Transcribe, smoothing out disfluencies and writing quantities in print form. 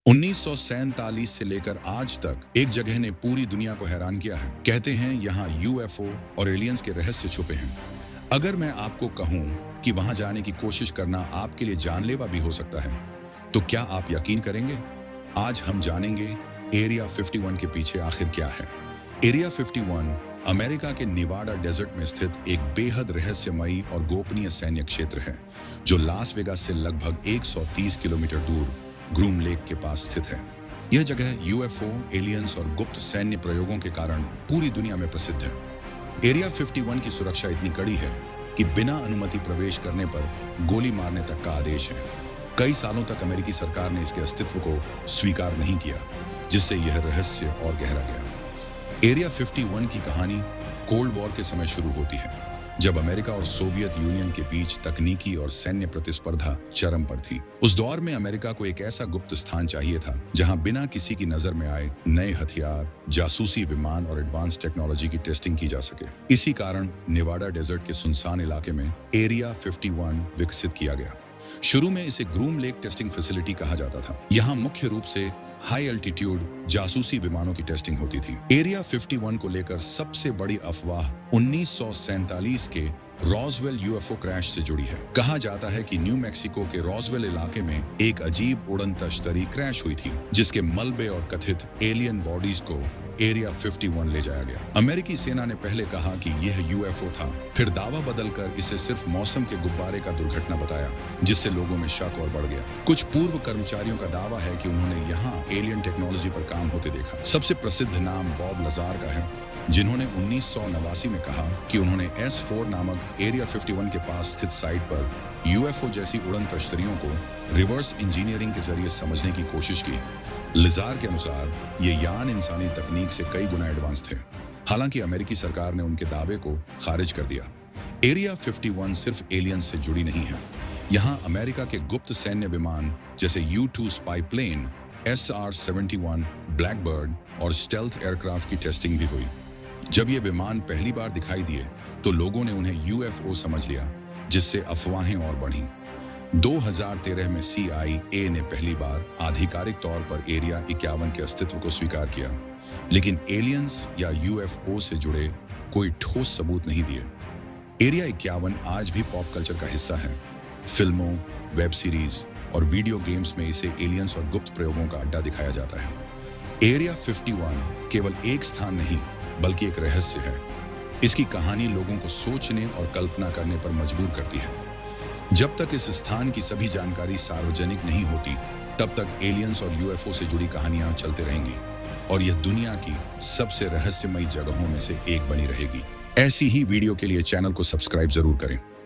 1947 से लेकर आज तक एक जगह ने पूरी दुनिया को हैरान किया है। कहते हैं यहाँ यूएफओ और एलियंस के रहस्य छुपे हैं। अगर मैं आपको कहूं कि वहां जाने की कोशिश करना आपके लिए जानलेवा भी हो सकता है, तो क्या आप यकीन करेंगे? आज हम जानेंगे एरिया 51 के पीछे आखिर क्या है। एरिया 51 अमेरिका के निवाडा डेजर्ट में स्थित एक बेहद रहस्यमयी और गोपनीय सैन्य क्षेत्र है, जो लास वेगास से लगभग 130 किलोमीटर दूर ग्रूम लेक के पास स्थित है। यह जगह यूएफओ, एलियंस और गुप्त सैन्य प्रयोगों के कारण पूरी दुनिया में प्रसिद्ध है। एरिया 51 की सुरक्षा इतनी कड़ी है कि बिना अनुमति प्रवेश करने पर गोली मारने तक का आदेश है। कई सालों तक अमेरिकी सरकार ने इसके अस्तित्व को स्वीकार नहीं किया, जिससे यह रहस्य और गहरा गया। एरिया 51 की कहानी कोल्ड वॉर के समय शुरू होती है, जब अमेरिका और सोवियत यूनियन के बीच तकनीकी और सैन्य प्रतिस्पर्धा चरम पर थी। उस दौर में अमेरिका को एक ऐसा गुप्त स्थान चाहिए था जहां बिना किसी की नजर में आए नए हथियार, जासूसी विमान और एडवांस टेक्नोलॉजी की टेस्टिंग की जा सके। इसी कारण निवाडा डेजर्ट के सुनसान इलाके में एरिया 51 विकसित किया गया। शुरू में इसे ग्रूम लेक टेस्टिंग फैसिलिटी कहा जाता था। यहाँ मुख्य रूप से हाई अल्टीट्यूड जासूसी विमानों की टेस्टिंग होती थी। एरिया 51 को लेकर सबसे बड़ी अफवाह 1947 के रॉसवेल यूएफओ क्रैश से जुड़ी है। कहा जाता है कि न्यू मैक्सिको के रॉसवेल इलाके में एक अजीब उड़न तश्तरी क्रैश हुई थी, जिसके मलबे और कथित एलियन बॉडीज को एरिया 51 ले जाया गया। अमेरिकी सेना ने पहले कहा कि यह यूएफओ था, फिर दावा बदलकर इसे सिर्फ मौसम के गुब्बारे का दुर्घटना बताया, जिससे लोगों में शक और बढ़ गया। कुछ पूर्व कर्मचारियों का दावा है कि उन्होंने यहाँ एलियन टेक्नोलॉजी पर काम होते देखा। सबसे प्रसिद्ध नाम बॉब लजार का है, जिन्होंने 1989 में कहा कि उन्होंने S4 नामक एरिया 51 के पास स्थित साइट पर यूएफओ जैसी उड़न तश्तरियों को रिवर्स इंजीनियरिंग के जरिए समझने की कोशिश की। लिजार के अनुसार ये यान इंसानी तकनीक से कई गुना एडवांस थे। हालांकि अमेरिकी सरकार ने उनके दावे को खारिज कर दिया। एरिया 51 सिर्फ एलियंस से जुड़ी नहीं है। यहाँ अमेरिका के गुप्त सैन्य विमान जैसे U-2 spy plane, SR-71 Blackbird और स्टेल्थ एयरक्राफ्ट की टेस्टिंग भी हुई। जब ये विमान पहली बार दिखाई दिए तो लोगों ने उन्हें यूएफओ समझ लिया, जिससे अफवाहें और बढ़ीं। 2013 में CIA ने पहली बार आधिकारिक तौर पर एरिया 51 के अस्तित्व को स्वीकार किया, लेकिन एलियंस या यूएफओ से जुड़े कोई ठोस सबूत नहीं दिए। एरिया 51 आज भी पॉप कल्चर का हिस्सा है। फिल्मों, वेब सीरीज और वीडियो गेम्स में इसे एलियंस और गुप्त प्रयोगों का अड्डा दिखाया जाता है। एरिया 51 केवल एक स्थान नहीं, बल्कि एक रहस्य है। इसकी कहानी लोगों को सोचने और कल्पना करने पर मजबूर करती है। जब तक इस स्थान की सभी जानकारी सार्वजनिक नहीं होती, तब तक एलियंस और यूएफओ से जुड़ी कहानियां चलते रहेंगी और यह दुनिया की सबसे रहस्यमयी जगहों में से एक बनी रहेगी। ऐसी ही वीडियो के लिए चैनल को सब्सक्राइब जरूर करें।